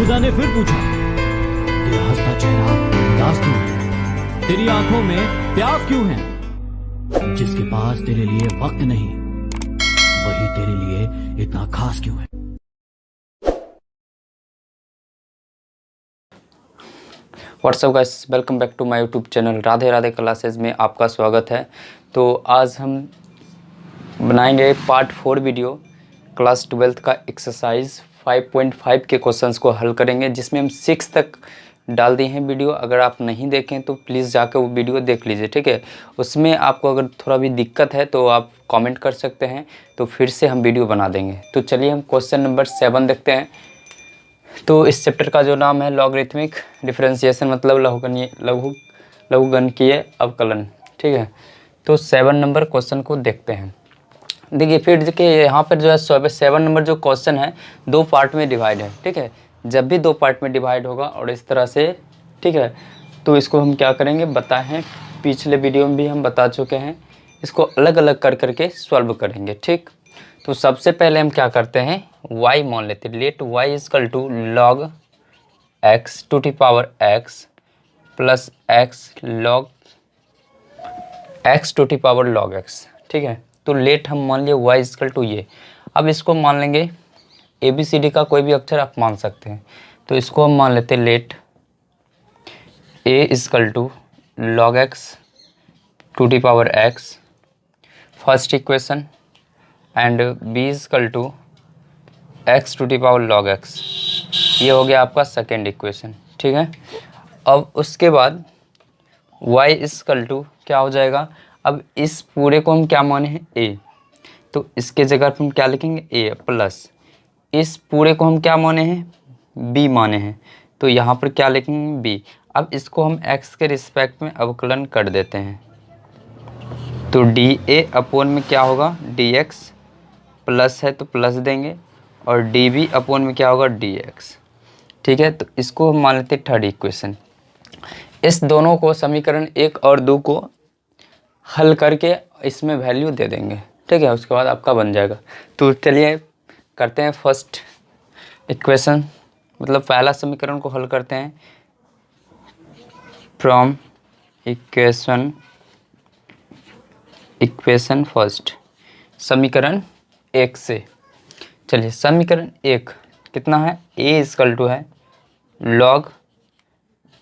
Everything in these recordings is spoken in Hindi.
खुदा ने फिर पूछा, तेरा हंसता चेहरा उदास क्यों है? तेरी आंखों में प्यास क्यों है? जिसके पास तेरे लिए वक्त नहीं, वही तेरे लिए इतना खास क्यों है? What's up guys, welcome back to my YouTube channel Radhe Radhe classes में आपका स्वागत है। तो आज हम बनाएंगे पार्ट 4 वीडियो क्लास 12th का एक्सरसाइज 5.5 के क्वेश्चंस को हल करेंगे, जिसमें हम 6 तक डाल दिए हैं वीडियो। अगर आप नहीं देखें तो प्लीज़ जाकर वो वीडियो देख लीजिए, ठीक है। उसमें आपको अगर थोड़ा भी दिक्कत है तो आप कमेंट कर सकते हैं, तो फिर से हम वीडियो बना देंगे। तो चलिए हम क्वेश्चन नंबर 7 देखते हैं। तो इस चैप्टर का जो नाम है लॉगरिथमिक डिफरेंशिएशन, मतलब लघुगणकीय अवकलन, ठीक है। तो 7 नंबर क्वेश्चन को देखते हैं। देखिए फिर देखिए यहाँ पर जो है 7 नंबर जो क्वेश्चन है 2 पार्ट में डिवाइड है, ठीक है। जब भी 2 पार्ट में डिवाइड होगा और इस तरह से, ठीक है, तो इसको हम क्या करेंगे बताए हैं, पिछले वीडियो में भी हम बता चुके हैं। इसको अलग अलग कर करके सॉल्व करेंगे, ठीक। तो सबसे पहले हम क्या करते हैं, y मान लेते हैं। Let y equal to log x to the power x plus x log x to the power log x, ठीक है। तो लेट हम मान लिए y इजकल टू ये। अब इसको मान लेंगे ABCD का कोई भी अक्षर आप मान सकते हैं। तो इसको हम मान लेते हैं let a equal to log x to the power x first equation and b equal to x to the power log x, ये हो गया आपका सेकेंड इक्वेशन, ठीक है। अब उसके बाद y इजकल टू क्या हो जाएगा, अब इस पूरे को हम क्या माने हैं a, तो इसके जगह पर हम क्या लिखेंगे a प्लस इस पूरे को हम क्या माने हैं b माने हैं, तो यहाँ पर क्या लिखेंगे b। अब इसको हम x के रिस्पेक्ट में अवकलन कर देते हैं, तो dA अपोन में क्या होगा dx, प्लस है तो प्लस देंगे, और dB अपोन में क्या होगा dx, ठीक है। तो इसको हम मान लेते हैं थर्ड इक्वेशन। इस दोनों को समीकरण 1 और 2 को हल करके इसमें वैल्यू दे देंगे, ठीक है। उसके बाद आपका बन जाएगा। तो चलिए करते हैं फर्स्ट इक्वेशन, मतलब पहला समीकरण को हल करते हैं। फ्रॉम इक्वेशन फर्स्ट, समीकरण 1 से। चलिए समीकरण 1 कितना है, a इजकल टू है लॉग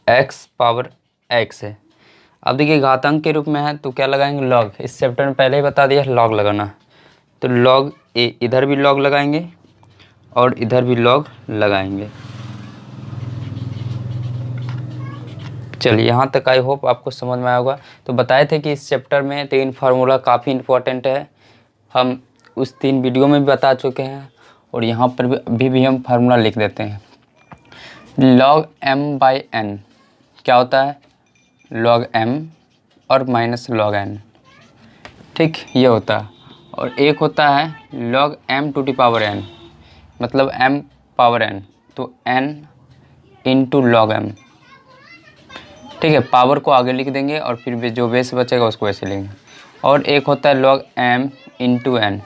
x पावर x है। अब देखिए घातांक के रूप में है तो क्या लगाएंगे लॉग, इस चैप्टर में पहले ही बता दिया लॉग लगाना। तो लॉग a, इधर भी लॉग लगाएंगे और इधर भी लॉग लगाएंगे। चलिए यहाँ तक आई होप आपको समझ में आया होगा। तो बताए थे कि इस चैप्टर में 3 फार्मूला काफ़ी इंपॉर्टेंट है, हम उस 3 वीडियो में भी बता चुके हैं, और यहाँ पर भी हम फार्मूला लिख देते हैं। log m बाई n क्या होता है, log m और माइनस log n, ठीक, ये होता है। और एक होता है log m to the power n, मतलब m पावर n, तो n इंटू log m, ठीक है। पावर को आगे लिख देंगे और फिर जो बेस बचेगा उसको ऐसे लेंगे। और एक होता है log m इंटू n,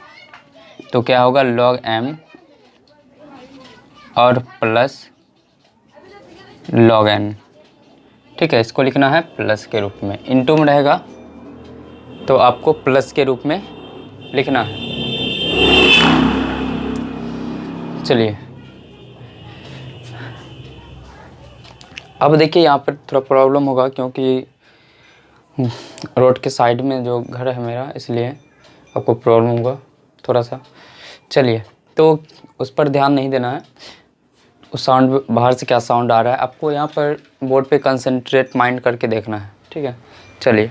तो क्या होगा log m और प्लस log n, ठीक है। इसको लिखना है प्लस के रूप में, इंटू में रहेगा तो आपको प्लस के रूप में लिखना है। चलिए अब देखिए यहाँ पर थोड़ा प्रॉब्लम होगा, क्योंकि रोड के साइड में जो घर है मेरा, इसलिए आपको प्रॉब्लम होगा थोड़ा सा। चलिए तो उस पर ध्यान नहीं देना है, उस साउंड बाहर से क्या साउंड आ रहा है, आपको यहाँ पर बोर्ड पे कंसंट्रेट माइंड करके देखना है, ठीक है। चलिए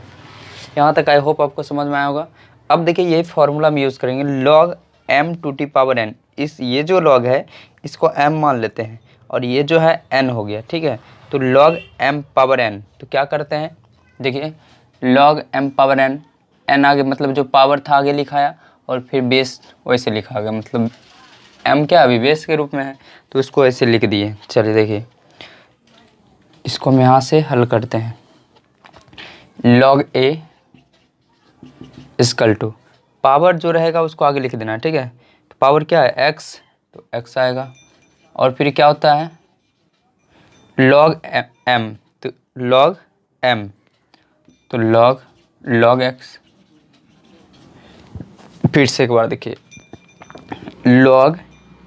यहाँ तक आई होप आपको समझ में आया होगा। अब देखिए यही फार्मूला हम यूज़ करेंगे, log m to the power n। ये जो log है इसको m मान लेते हैं, और ये जो है n हो गया, ठीक है। तो log m पावर n, तो क्या करते हैं, देखिए log m पावर n आगे मतलब जो पावर था आगे लिखाया, और फिर बेस वैसे लिखा गया, मतलब m क्या अभी बेस के रूप में है, तो इसको ऐसे लिख दिए। चलिए देखिए इसको हम यहाँ से हल करते हैं। log a equal to power जो रहेगा उसको आगे लिख देना, ठीक है। तो पावर क्या है x, तो x आएगा, और फिर क्या होता है लॉग एम, तो लॉग एम, तो लॉग एक्स। फिर से एक बार देखिए, log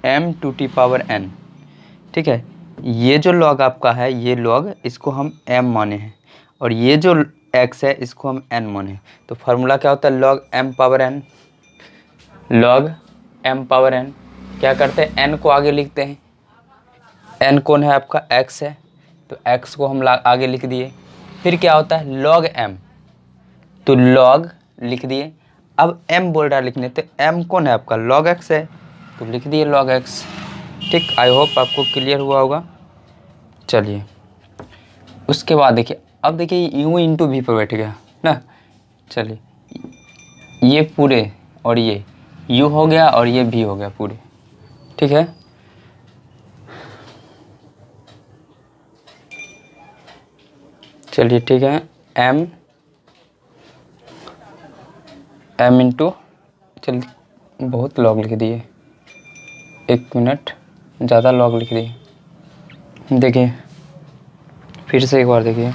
m to the power n, ठीक है। ये जो लॉग आपका है, ये लॉग इसको हम m माने हैं, और ये जो x है इसको हम n माने हैं। तो फार्मूला क्या होता है, log m power n, log m power n। क्या करते हैं, n को आगे लिखते हैं, n कौन है आपका, x है, तो x को हम आगे लिख दिए। फिर क्या होता है, लॉग m, तो लॉग लिख दिए। अब m बोल रहा है लिखने, तो m कौन है आपका, लॉग x है, तो लिख दिए लॉग x। ठीक, आई होप आपको क्लियर हुआ होगा। चलिए उसके बाद देखिए, अब देखिए u इंटू वी पर बैठ गया ना। चलिए ये पूरे और ये u हो गया और ये v हो गया पूरे, ठीक है। चलिए ठीक है, m इंटू, चलिए बहुत लॉग लिख दिए, 1 मिनट, ज़्यादा लॉग लिख दिए। देखिए फिर से एक बार देखिए,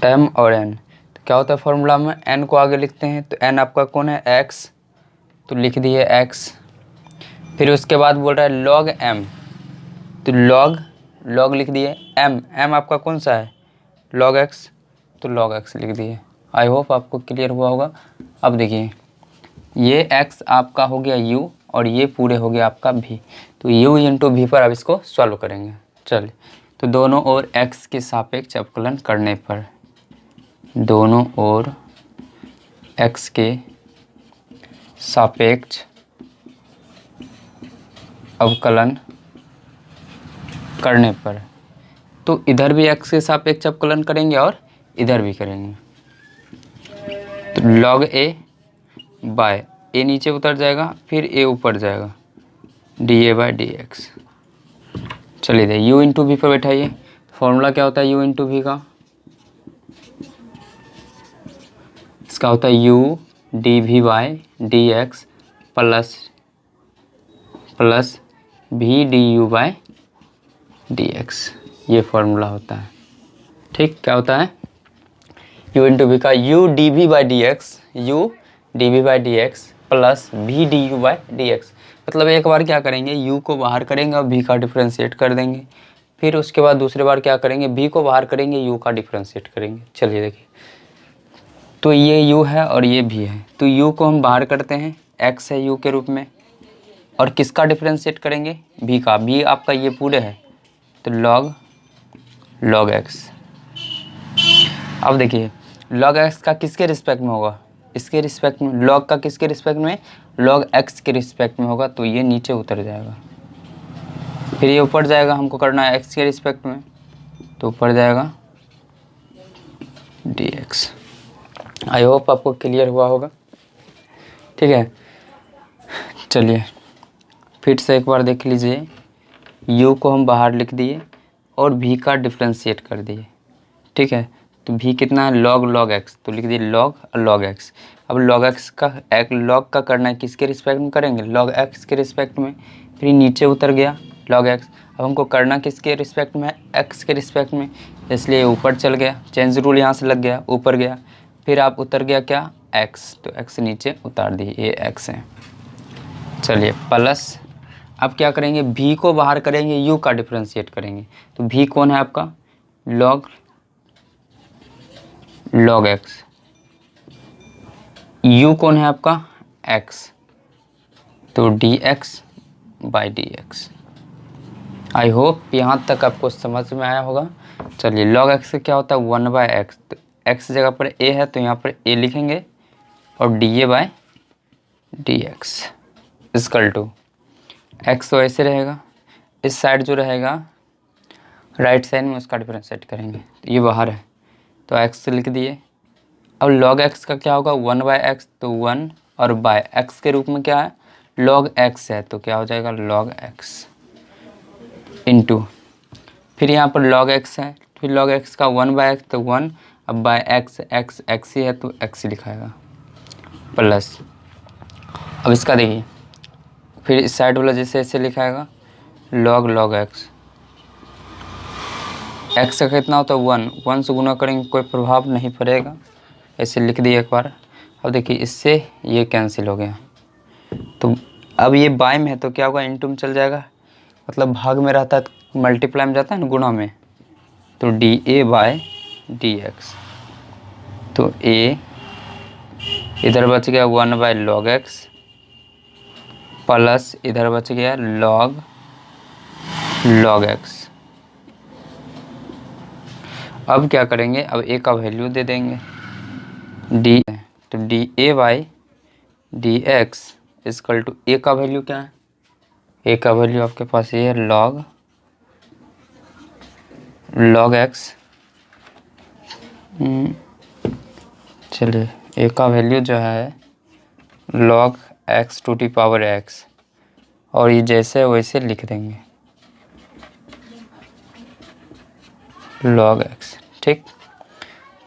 m और n, तो क्या होता है फॉर्मूला में, n को आगे लिखते हैं, तो n आपका कौन है, x, तो लिख दिए x। फिर उसके बाद बोल रहा है log m, तो log लिख दिए, m आपका कौन सा है, log x, तो log x लिख दिए। आई होप आपको क्लियर हुआ होगा। अब देखिए ये x आपका हो गया u और ये पूरे हो गया आपका v, तो u इंटू v पर अब इसको सॉल्व करेंगे। चलिए, तो दोनों ओर x के सापेक्ष अवकलन करने पर, दोनों ओर x के सापेक्ष अवकलन करने पर, तो इधर भी x के सापेक्ष अवकलन करेंगे और इधर भी करेंगे। तो log a बाय a नीचे उतर जाएगा, फिर a ऊपर जाएगा, dA बाय dx। चलिए दे u इंटू वी पर बैठाइए। फॉर्मूला क्या होता है u इंटू वी का, इसका होता है u dv by dx plus v du by dx, ये फॉर्मूला होता है। ठीक, क्या होता है, u इंटू वी का u dv by D x plus v du by dx। मतलब एक बार क्या करेंगे, u को बाहर करेंगे और v का डिफ्रेंशिएट कर देंगे, फिर उसके बाद दूसरे बार क्या करेंगे, v को बाहर करेंगे, u का डिफ्रेंशिएट करेंगे। चलिए देखिए, तो ये u है और ये v है, तो u को हम बाहर करते हैं, x है u के रूप में, और किसका डिफ्रेंशिएट करेंगे, v का। v आपका ये पूरे है, तो log x। अब देखिए log x का किसके रिस्पेक्ट में होगा, इसके रिस्पेक्ट में, log का किसके रिस्पेक्ट में, log x के रिस्पेक्ट में होगा, तो ये नीचे उतर जाएगा, फिर ये ऊपर जाएगा, हमको करना है x के रिस्पेक्ट में, तो ऊपर जाएगा dx। आई होप आपको क्लियर हुआ होगा, ठीक है। चलिए फिर से एक बार देख लीजिए, u को हम बाहर लिख दिए और v का डिफ्रेंशिएट कर दिए, ठीक है। तो v कितना है, log x, तो लिख दिए log x। अब log x का log का करना है, किसके रिस्पेक्ट में करेंगे, log x के रिस्पेक्ट में, फिर नीचे उतर गया log x। अब हमको करना किसके रिस्पेक्ट में है, x के रिस्पेक्ट में, इसलिए ऊपर चल गया, चेंज रूल यहाँ से लग गया, ऊपर गया, फिर आप उतर गया क्या, x, तो x नीचे उतार दिए, ये x है। चलिए प्लस, अब क्या करेंगे, v को बाहर करेंगे, u का डिफ्रेंशिएट करेंगे, तो v कौन है आपका, log x, u कौन है आपका, x, तो dx by dx। I hope यहाँ तक आपको समझ में आया होगा। चलिए log x का क्या होता है, 1/x, तो x जगह पर a है तो यहाँ पर a लिखेंगे और dA by dx equal to x, तो ऐसे रहेगा, इस साइड जो रहेगा राइट साइड में उसका डिफरेंशिएट करेंगे, तो ये बाहर है, तो x लिख दिए। अब log x का क्या होगा, 1/x, तो 1 और बाय x के रूप में क्या है, log x है, तो क्या हो जाएगा log x इंटू, फिर यहाँ पर log x है, फिर log x का 1/x, तो 1, अब बाय x ही है तो x ही लिखाएगा, प्लस। अब इसका देखिए, फिर इस साइड वाला जैसे ऐसे लिखाएगा log x, एक्स का कितना होता है 1, 1 से गुना करेंगे कोई प्रभाव नहीं पड़ेगा, ऐसे लिख दिए एक बार। अब देखिए इससे ये कैंसिल हो गया, तो अब ये बाय में है तो क्या होगा, इनटू में चल जाएगा, मतलब भाग में रहता है तो मल्टीप्लाई में जाता है ना, गुणा में, तो D a by d x, तो ए इधर बच गया 1 बाय लॉग एक्स प्लस इधर बच गया लॉग एक्स। अब क्या करेंगे, अब ए का वैल्यू दे देंगे डी, तो D A by D X is equal to A का वैल्यू क्या है, ए का वैल्यू आपके पास ये है लॉग एक्स। चलिए ए का वैल्यू जो है log x to the power x, और ये जैसे वैसे लिख देंगे लॉग एक्स। ठीक,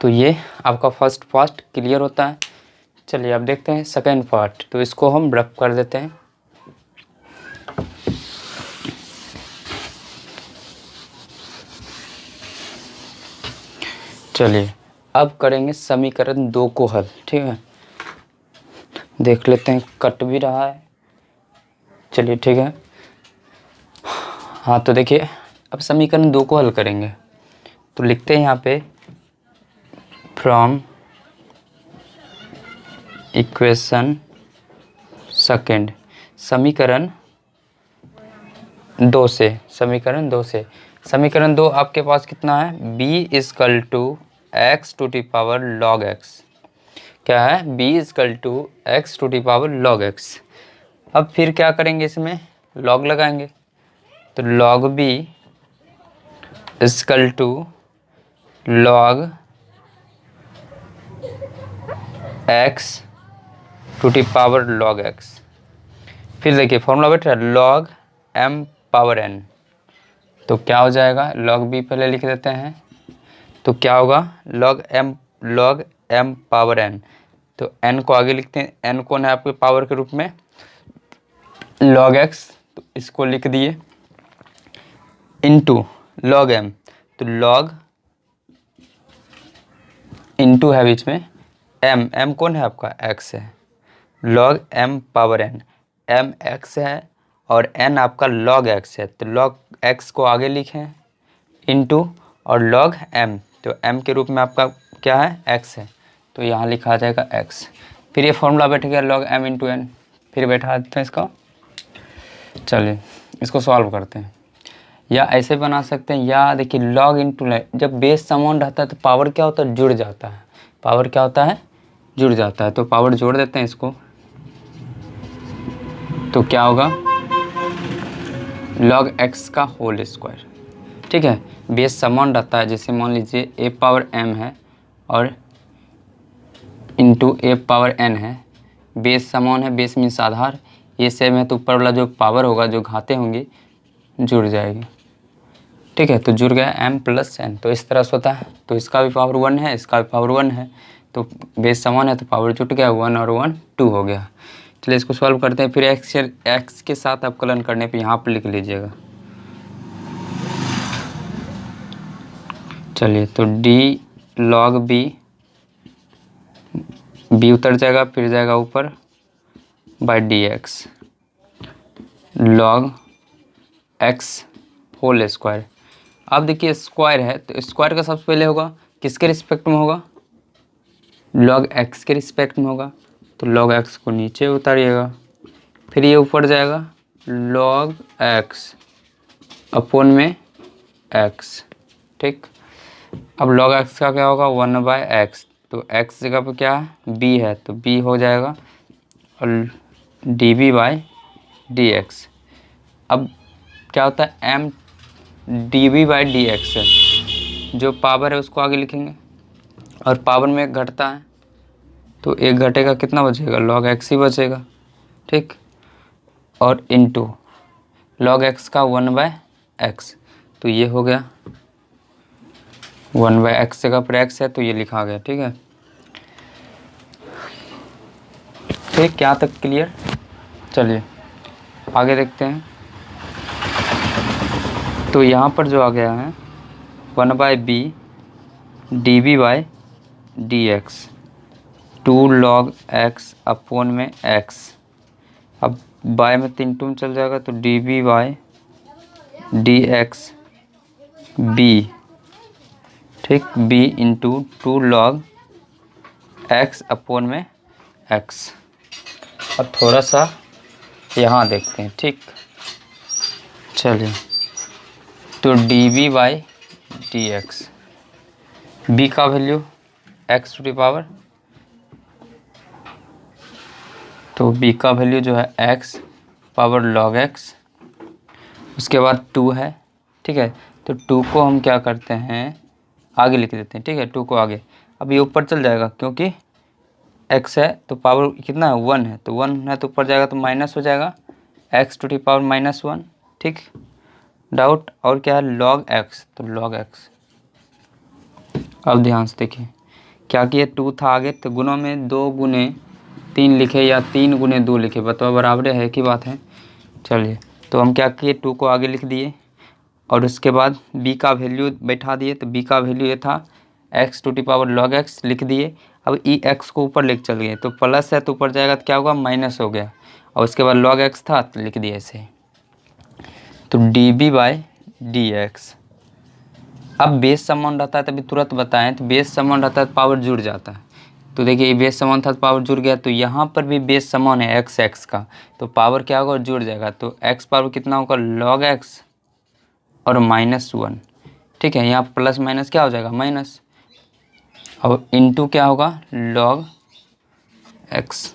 तो ये आपका फर्स्ट पार्ट क्लियर होता है। चलिए अब देखते हैं सेकेंड पार्ट, तो इसको हम रफ कर देते हैं। चलिए अब करेंगे समीकरण 2 को हल। ठीक है, देख लेते हैं, कट भी रहा है। चलिए ठीक है, हाँ तो देखिए अब समीकरण 2 को हल करेंगे, तो लिखते हैं यहाँ पे फ्रॉम इक्वेशन सेकेंड, समीकरण 2 से, समीकरण 2 आपके पास कितना है, b equal to x to the power log x, क्या है, b equal to x to the power log x. अब फिर क्या करेंगे, इसमें लॉग लगाएंगे, तो log b equal to log x to the power log x. फिर देखिए फॉर्मूला बैठ रहा है लॉग m पावर n, तो क्या हो जाएगा, लॉग b पहले लिख देते हैं, तो क्या होगा लॉग m पावर n, तो n को आगे लिखते हैं, n कौन है आपके पावर के रूप में, लॉग x, तो इसको लिख दिए इनटू लॉग m, तो लॉग इनटू है बीच में m कौन है आपका x है, log m power n, m x है और n आपका log x है, तो log x को आगे लिखें इनटू और log m, तो m के रूप में आपका क्या है x है, तो यहाँ लिखा आ जाएगा x। फिर ये फॉर्मूला बैठ गया log m इंटू n, फिर बैठा देते हैं इसका। चलिए इसको सॉल्व करते हैं, या ऐसे बना सकते हैं, या देखिए log इंटू, जब बेस समान रहता है तो पावर क्या होता है, जुड़ जाता है, पावर क्या होता है, जुड़ जाता है, तो पावर जोड़ देते हैं इसको, तो क्या होगा log x का होल स्क्वायर। ठीक है, बेस समान रहता है, जैसे मान लीजिए a पावर m है और इंटू a पावर n है, बेस समान है, बेस मीन्स आधार, ये सेम है, तो ऊपर वाला जो पावर होगा, जो घाते होंगी, जुड़ जाएगी। ठीक है, तो जुड़ गया m प्लस n, तो इस तरह से होता है, तो इसका भी पावर 1 है, इसका भी पावर 1 है, तो बेस समान है तो पावर जुट गया, 1 और 1 2 हो गया। चलिए इसको सॉल्व करते हैं, फिर x के साथ अवकलन करने पे यहाँ पर लिख लीजिएगा। चलिए तो d log b उतर जाएगा, फिर जाएगा ऊपर by dx log x whole square. अब देखिए स्क्वायर है, तो स्क्वायर का सबसे पहले होगा किसके रिस्पेक्ट में होगा, log x के रिस्पेक्ट में होगा, तो log x को नीचे उतारिएगा, फिर ये ऊपर जाएगा log x अपॉन में x। ठीक, अब log x का क्या होगा 1 बाय एक्स, तो x जगह पे क्या है b है, तो b हो जाएगा और db बाय dx। अब क्या होता है m db बाय dx है, जो पावर है उसको आगे लिखेंगे, और पावर में एक घटता है, तो एक घटेगा, कितना बचेगा, log x ही बचेगा। ठीक, और इनटू log x का 1 बाय एक्स, तो ये हो गया 1 बाय एक्स जगह पर x है, तो ये लिखा गया। ठीक है, ठीक, क्या तक क्लियर। चलिए आगे देखते हैं, तो यहाँ पर जो आ गया है 1/b dv/dx 2 log x upon में x। अब बाय में 3 टूम चल जाएगा तो dv/dx b, ठीक, b into 2 log x upon में x। अब थोड़ा सा यहाँ देखते हैं, ठीक, चलिए। तो dv/dx b का value x to the power, तो b का वैल्यू जो है x पावर log x, उसके बाद 2 है, ठीक है। तो 2 को हम क्या करते हैं, आगे लिख देते हैं, ठीक है, 2 को आगे। अब ये ऊपर चल जाएगा क्योंकि x है तो पावर कितना है 1 है, तो 1 है तो ऊपर जाएगा तो माइनस हो जाएगा x टू दी पावर -1, ठीक, डाउट। और क्या है log x, तो log x। अब ध्यान से देखिए क्या किए, 2 था आगे तो गुणों में 2 गुने 3 लिखे या 3 गुने 2 लिखे, बताओ बराबर है कि बात है। चलिए तो हम क्या किए, 2 को आगे लिख दिए और उसके बाद b का वैल्यू बैठा दिए। तो b का वैल्यू ये था x to the power log x लिख दिए। अब ई x को ऊपर लेके चल गए तो प्लस है तो ऊपर जाएगा तो क्या होगा माइनस हो गया, और उसके बाद log x था तो लिख दिया ऐसे। तो dv/dx। अब बेस समान रहता है तभी तुरंत बताएं, तो बेस समान रहता है तो पावर जुड़ जाता है। तो देखिए ये बेस समान था तो पावर जुड़ गया, तो यहाँ पर भी बेस समान है x का, तो पावर क्या होगा जुड़ जाएगा। तो x पावर कितना होगा log x और -1, ठीक है। यहाँ प्लस माइनस क्या हो जाएगा माइनस, और इनटू क्या होगा log x।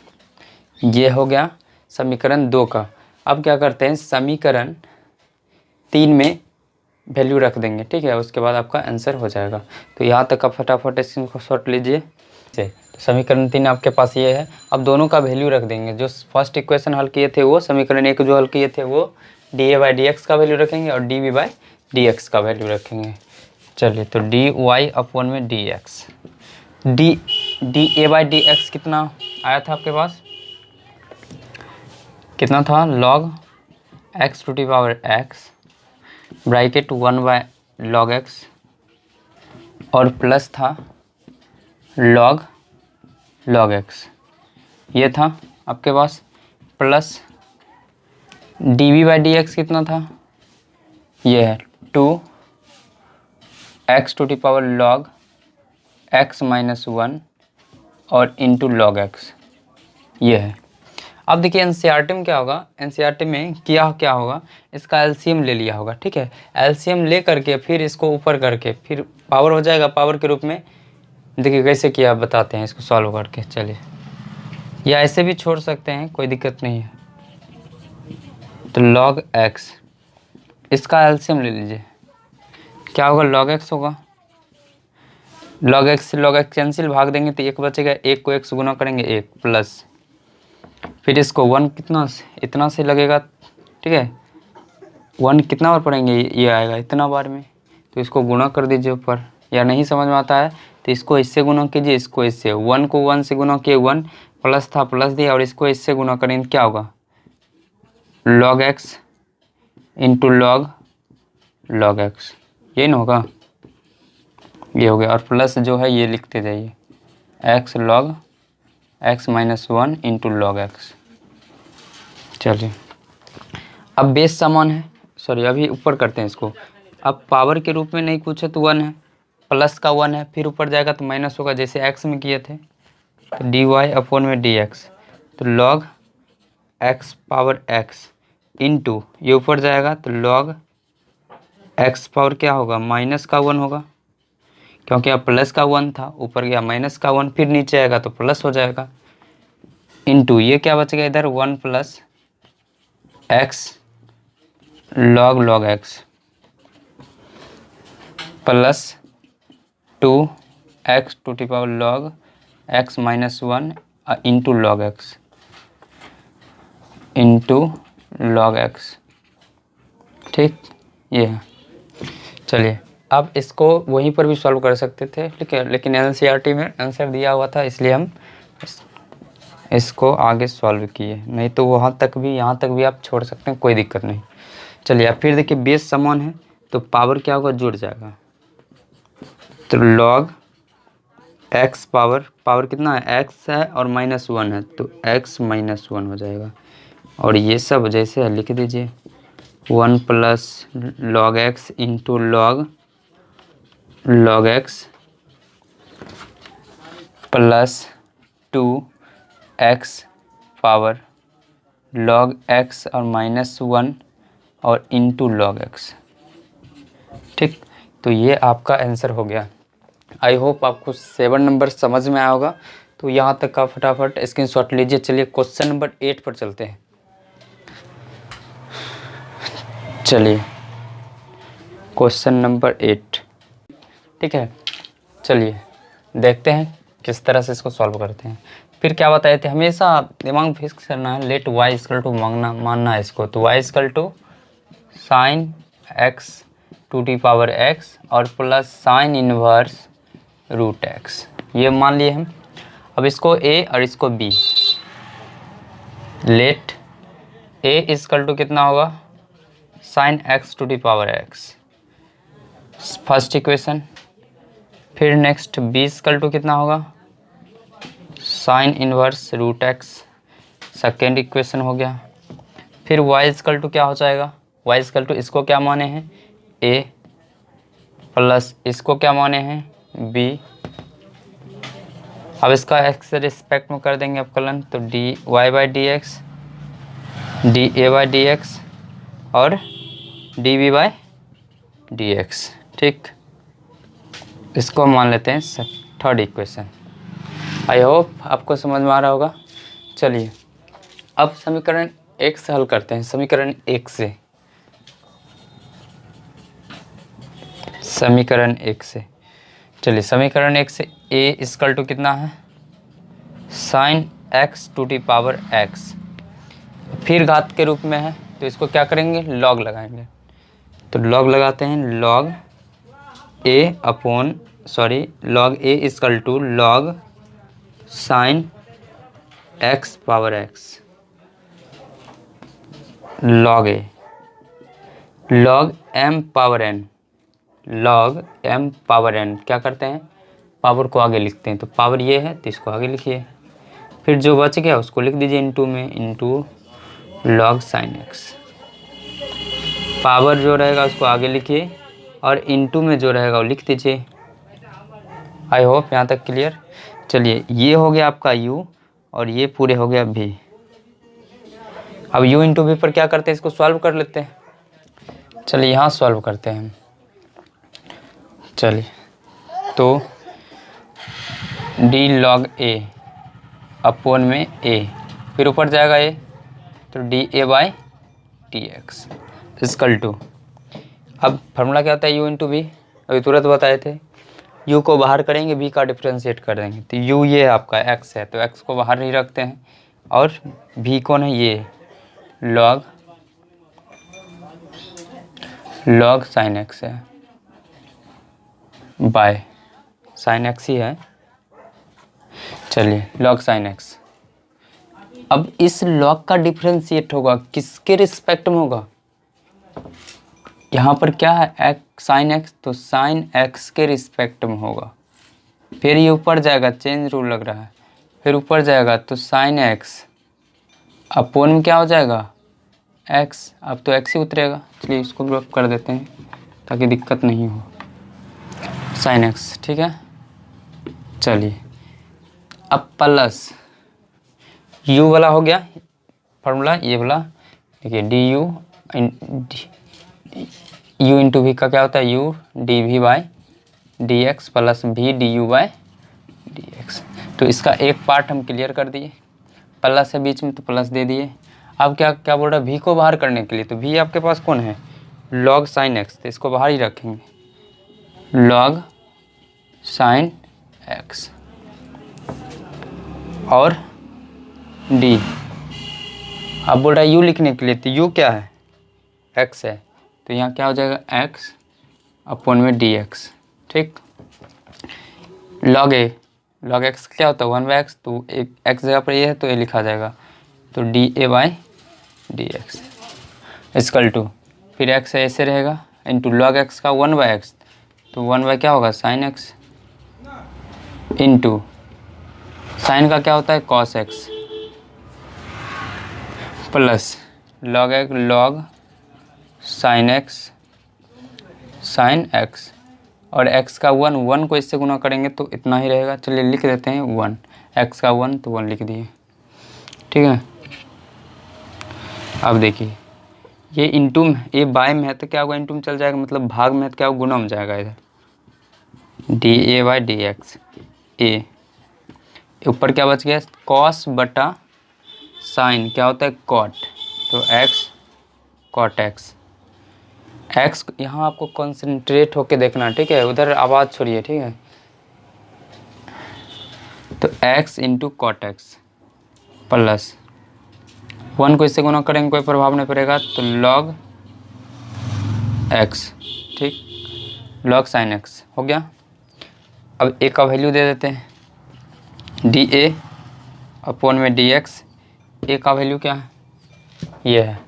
ये हो गया समीकरण 2 का। अब क्या करते हैं, समीकरण 3 में वैल्यू रख देंगे, ठीक है, उसके बाद आपका आंसर हो जाएगा। तो यहाँ तक आप फटाफट इसको शॉर्ट लीजिए। तो समीकरण 3 आपके पास ये है। अब दोनों का वैल्यू रख देंगे, जो फर्स्ट इक्वेशन हल किए थे वो, समीकरण 1 जो हल किए थे वो dA/dx का वैल्यू रखेंगे और dV/dx का वैल्यू रखेंगे। चलिए तो dy अपॉन में dx, dA/dx कितना आया था आपके पास, कितना था log x to the power x bracket 1/log x और प्लस था log x, ये था आपके पास, प्लस dV/dx कितना था, ये है 2x to the power log x -1 और इंटू log x, ये है। अब देखिए एनसीईआरटी में क्या होगा, एनसीईआरटी में क्या होगा, इसका एलसीएम ले लिया होगा, ठीक है। एलसीएम ले करके फिर इसको ऊपर करके फिर पावर हो जाएगा, पावर के रूप में। देखिए कैसे किया बताते हैं इसको सॉल्व करके। चलिए या ऐसे भी छोड़ सकते हैं, कोई दिक्कत नहीं है। तो log x, इसका एलसीएम ले लीजिए, क्या होगा log x होगा, log x से log x कैंसिल, भाग देंगे तो 1 बचेगा, 1 को 1 से गुना करेंगे 1 प्लस, फिर इसको 1 कितना इतना से लगेगा, ठीक है, 1 कितना बार पढ़ेंगे, ये आएगा इतना बार में, तो इसको गुना कर दीजिए ऊपर। या नहीं समझ में आता है तो इसको इससे गुना कीजिए, इसको इससे, 1 को 1 से गुना किए 1 प्लस था प्लस दिया, और इसको इससे गुना करेंगे क्या होगा log x into log x, ये ना होगा, ये हो गया। और प्लस जो है ये लिखते जाइए x log x -1 into log x। चलिए अब बेस समान है, सॉरी अभी ऊपर करते हैं इसको। अब पावर के रूप में नहीं कुछ है तो 1 है, प्लस का 1 है, फिर ऊपर जाएगा तो माइनस होगा जैसे x में किए थे। तो dy अपॉन में dx, तो log x power x into ये ऊपर जाएगा तो log x पावर क्या होगा माइनस का 1 होगा, क्योंकि अब प्लस का 1 था, ऊपर गया माइनस का 1, फिर नीचे आएगा तो प्लस हो जाएगा, इंटू ये क्या बचेगा इधर 1 plus x log x plus 2x to the power log x -1 into log x, ठीक, ये है। चलिए अब इसको वहीं पर भी सॉल्व कर सकते थे, ठीक है, लेकिन एनसीईआरटी में आंसर दिया हुआ था इसलिए हम इसको आगे सॉल्व किए, नहीं तो वहाँ तक भी यहाँ तक भी आप छोड़ सकते हैं, कोई दिक्कत नहीं। चलिए अब फिर देखिए बेस समान है तो पावर क्या होगा जुड़ जाएगा, तो log x पावर कितना है, x है और -1 है, तो x -1 हो जाएगा। और ये सब जैसे है लिख दीजिए, 1 plus log x into log x plus 2x power log x और -1 और इंटू log x। ठीक, तो ये आपका आंसर हो गया। आई होप आपको 7 नंबर समझ में आया होगा। तो यहाँ तक का फटाफट स्क्रीनशॉट लीजिए। चलिए क्वेश्चन नंबर 8 पर चलते हैं। चलिए क्वेश्चन नंबर 8, ठीक है। चलिए देखते हैं किस तरह से इसको सॉल्व करते हैं। फिर क्या बताए थे, हमेशा दिमाग फिक्स करना है, लेट y इक्वल टू मानना है इसको। तो y equal to sine x to the power x और plus sine inverse root x, ये मान लिए हम। अब इसको a और इसको b, let a equal to कितना होगा, sine x to the power x, first equation. फिर नेक्स्ट b इक्वल टू कितना होगा, sine inverse root x, second equation हो गया। फिर y इक्वल टू क्या हो जाएगा, y इक्वल टू इसको क्या माने हैं a प्लस इसको क्या माने हैं b। अब इसका x से रिस्पेक्ट में कर देंगे अवकलन, तो dy by D x, dA by D x और dB बाई डी एक्स। ठीक, इसको मान लेते हैं थर्ड इक्वेशन। आई होप आपको समझ में आ रहा होगा। चलिए अब समीकरण 1 से हल करते हैं। समीकरण 1 से, समीकरण 1 से, चलिए समीकरण 1 से a इक्वल टू कितना है, sine x to the power x, फिर घात के रूप में है, तो इसको क्या करेंगे, लॉग लगाएंगे। तो लॉग लगाते हैं, log a equal to log sine x power x, log a, log m power n, log m power n, क्या करते हैं, पावर को आगे लिखते हैं। तो पावर ये है तो इसको आगे लिखिए, फिर जो बच गया उसको लिख दीजिए इनटू में, into log sine x। Power जो रहेगा उसको आगे लिखिए और इनटू में जो रहेगा वो लिख दीजिए। आई होप यहाँ तक क्लियर। चलिए ये हो गया आपका u और ये पूरे हो गया v। अब u इंटू v पर क्या करते हैं, इसको सॉल्व कर लेते हैं। चलिए यहाँ सॉल्व करते हैं हम। चलिए तो d log a अपॉन में a, फिर ऊपर जाएगा a, तो dA by D x equal to, अब फार्मूला क्या होता है u इंटू वी, अभी तुरंत बताए थे। u को बाहर करेंगे, v का डिफ्रेंशिएट कर देंगे। तो u ये आपका x है, तो x को बाहर ही रखते हैं और v कौन है, ये log साइन x है बाय साइन x ही है। चलिए log साइन x, अब इस log का डिफ्रेंशिएट होगा किसके रिस्पेक्ट में होगा, यहाँ पर क्या है x साइन x, तो साइन x के रिस्पेक्ट में होगा। फिर ये ऊपर जाएगा, चेंज रूल लग रहा है, फिर ऊपर जाएगा तो साइन x अपॉन में क्या हो जाएगा x, अब तो x ही उतरेगा। चलिए इसको ड्रॉप कर देते हैं ताकि दिक्कत नहीं हो, साइन x, ठीक है। चलिए अब प्लस u वाला हो गया फार्मूला, ये वाला देखिए, डी यू इंटू वी का क्या होता है, u d v by D x plus v d u by D x. तो इसका एक पार्ट हम क्लियर कर दिए, प्लस है बीच में तो प्लस दे दिए। अब क्या क्या बोल रहा है, v को बाहर करने के लिए, तो v आपके पास कौन है, log साइन x, तो इसको बाहर ही रखेंगे, log साइन x और d। अब बोल रहा है u लिखने के लिए, तो u क्या है, x है, तो यहाँ क्या हो जाएगा x अपॉन में dx। ठीक, log x क्या होता है 1/x, तो एक x जगह पर ये है तो ये लिखा जाएगा, तो dA by D x equal to, फिर x ऐसे रहेगा इंटू log x का 1/x, तो 1 बाई क्या होगा साइन x, इंटू साइन का क्या होता है cos x plus log x log sine x और x का 1 को इससे गुना करेंगे तो इतना ही रहेगा। चलिए लिख देते हैं 1, x का 1 तो 1 लिख दिए, ठीक है। अब देखिए ये इंटू ये बाय में है तो क्या होगा इंटू में चल जाएगा, मतलब भाग में है तो क्या होगा गुना में जाएगा इधर, D A by D X A, ऊपर क्या बच गया कॉस बटा साइन क्या होता है कॉट, तो x कॉट एक्स। एक्स यहाँ आपको कंसंट्रेट होके देखना, ठीक है, उधर आवाज़ छोड़िए, ठीक है। तो x into cot x plus 1 को इससे गुना करेंगे कोई प्रभाव नहीं पड़ेगा, तो लॉग x, ठीक, लॉग साइन x हो गया। अब a का वैल्यू दे देते हैं डी ए अपॉन में डी एक्स। ए का वैल्यू क्या है, ये है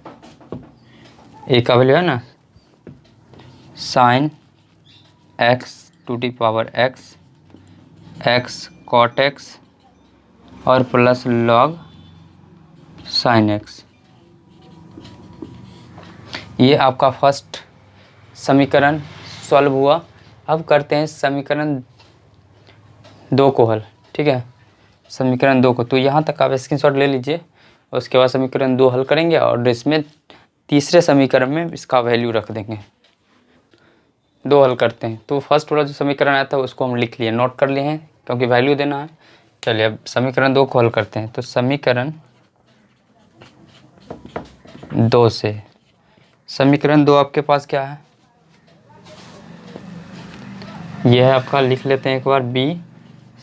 ए का वैल्यू है ना sine x to the power x, x cot x और प्लस लॉग साइन एक्स। ये आपका फर्स्ट समीकरण सॉल्व हुआ। अब करते हैं समीकरण 2 को हल, ठीक है, समीकरण 2 को। तो यहाँ तक आप स्क्रीनशॉट ले लीजिए, उसके बाद समीकरण 2 हल करेंगे और इसमें तीसरे समीकरण में इसका वैल्यू रख देंगे। 2 हल करते हैं। तो फर्स्ट वाला जो समीकरण आया था उसको हम लिख लिए, नोट कर लिए हैं क्योंकि वैल्यू देना है। चलिए अब समीकरण 2 को हल करते हैं। तो समीकरण 2 से समीकरण 2 आपके पास क्या है, यह है आपका, लिख लेते हैं एक बार B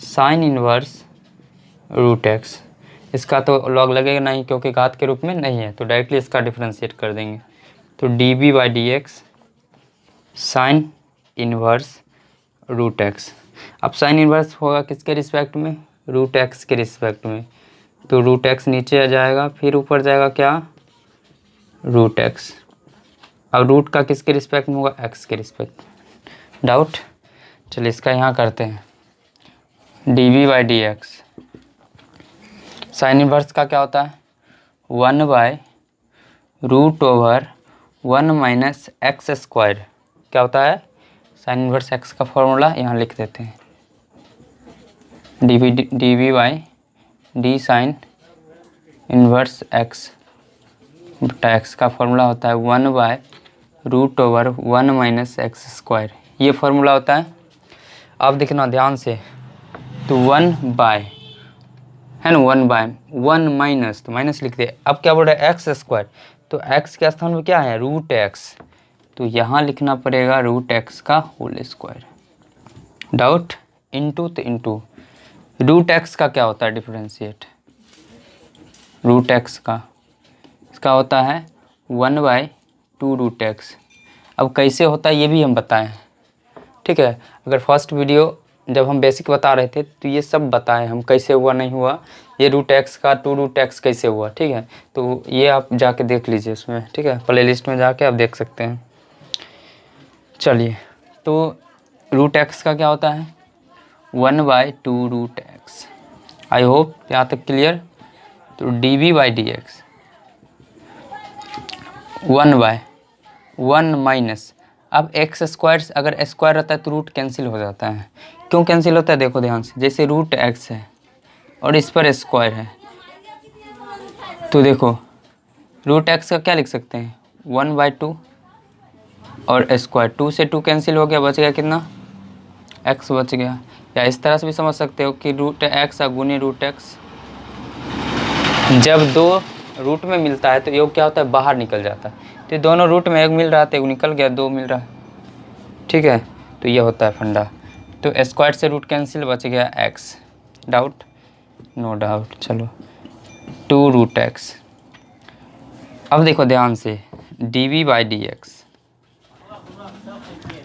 sine inverse root X. इसका तो लॉग लगेगा नहीं क्योंकि घात के रूप में नहीं है, तो डायरेक्टली इसका डिफरेंशिएट कर देंगे। तो d b by D x sine inverse root x. अब साइन इनवर्स होगा किसके रिस्पेक्ट में, रूट एक्स के रिस्पेक्ट में। तो रूट एक्स नीचे आ जाएगा, फिर ऊपर जाएगा क्या रूट एक्स। अब रूट का किसके रिस्पेक्ट में होगा, एक्स के रिस्पेक्ट। डाउट, चलिए इसका यहाँ करते हैं d b by D x. Sine inverse का क्या होता है 1 by root over 1 minus x square. क्या होता है साइन इनवर्स एक्स का फॉर्मूला यहाँ लिख देते हैं, d b by d sine inverse x बटा एक्स का फॉर्मूला होता है 1 by root over 1 minus x square. ये फॉर्मूला होता है। अब देखना ध्यान से, तो 1 बाय है ना, 1 बाय 1 माइनस, तो माइनस लिख दे। अब क्या बोल रहा है एक्स स्क्वायर, तो एक्स के स्थान में क्या है रूट एक्स, तो यहाँ लिखना पड़ेगा रूट एक्स का होल स्क्वायर। डाउट, इनटू, तो इनटू रूट एक्स का क्या होता है डिफरेंशिएट, रूट एक्स का इसका होता है 1 बाय 2 रूट एक्स। अब कैसे होता है ये भी हम बताएं, ठीक है। अगर फर्स्ट वीडियो जब हम बेसिक बता रहे थे तो ये सब बताएं हम, कैसे हुआ नहीं हुआ, ये रूट एक्स का 2 रूट एक्स कैसे हुआ, ठीक है। तो ये आप जाके देख लीजिए उसमें, ठीक है, प्ले लिस्ट में जाके आप देख सकते हैं। चलिए, तो रूट एक्स का क्या होता है 1 by 2 root x. I hope यहाँ तक क्लियर। तो d b by D x 1 by 1 minus, अब एक्स स्क्वायर, अगर स्क्वायर रहता है तो रूट कैंसिल हो जाता है। क्यों कैंसिल होता है देखो ध्यान से, जैसे रूट एक्स है और इस पर स्क्वायर है, तो देखो रूट एक्स का क्या लिख सकते हैं 1 बाय 2 और स्क्वायर, 2 से 2 कैंसिल हो गया, बच गया कितना एक्स बच गया। या इस तरह से भी समझ सकते हो कि रूट एक्स गुने रूट एक्स, जब 2 रूट में मिलता है तो योग क्या होता है बाहर निकल जाता है। तो दोनों रूट में एक मिल रहा था, एक निकल गया, 2 मिल रहा है, ठीक है। तो ये होता है फंडा। तो स्क्वायर से रूट कैंसिल, बच गया एक्स। Doubt, no doubt. चलो 2 रूट एक्स। अब देखो ध्यान से d v by D x.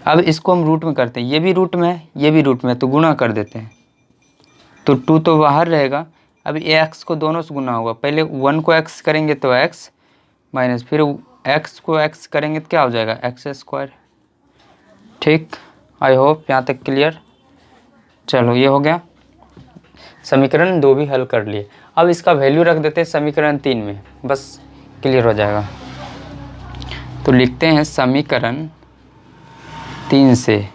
अब इसको हम रूट में करते हैं, ये भी रूट में है, ये भी रूट में है, तो गुणा कर देते हैं। तो 2 तो बाहर रहेगा। अब ये एक्स को दोनों से गुना होगा, पहले 1 को एक्स करेंगे तो एक्स माइनस, फिर एक्स को एक्स करेंगे तो क्या हो जाएगा एक्स स्क्वायर, ठीक। आई होप यहाँ तक क्लियर। चलो ये हो गया। समीकरण 2 भी हल कर लिए। अब इसका वैल्यू रख देते हैं समीकरण 3 में, बस क्लियर हो जाएगा। तो लिखते हैं समीकरण 3 से,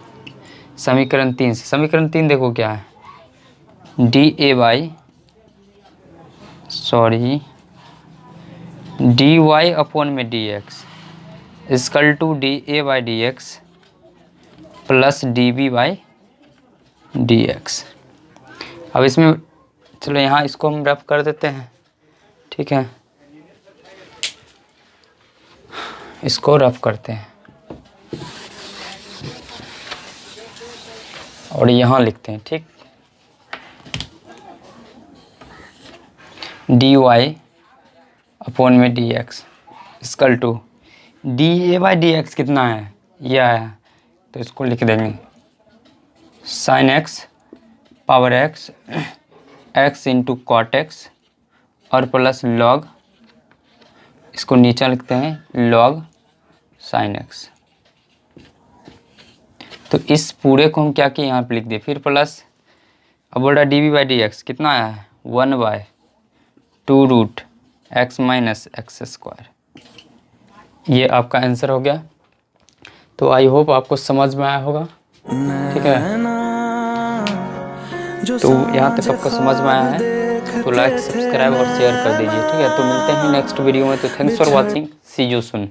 समीकरण 3 देखो क्या है, dy अपॉन में dx equal to da/dx plus db/dx। अब इसमें चलो यहाँ इसको हम रफ कर देते हैं, ठीक है, इसको रफ करते हैं और यहाँ लिखते हैं, ठीक, dy अपॉन में dx इक्वल टू da/dx कितना है, यह है, तो इसको लिख देंगे sin x power x x into cot x और प्लस log, इसको नीचे लिखते हैं log sin x। तो इस पूरे को हम क्या किए, यहाँ पे लिख दिए, फिर प्लस, अब बोल रहा db/dx कितना है, 1/2 root x minus x square. ये आपका आंसर हो गया। तो आई होप आपको समझ में आया होगा, ठीक है। तो यहाँ तक आपको समझ में आया है तो लाइक, सब्सक्राइब और शेयर कर दीजिए, ठीक है। तो मिलते हैं नेक्स्ट वीडियो में। तो thanks for watching, see you soon.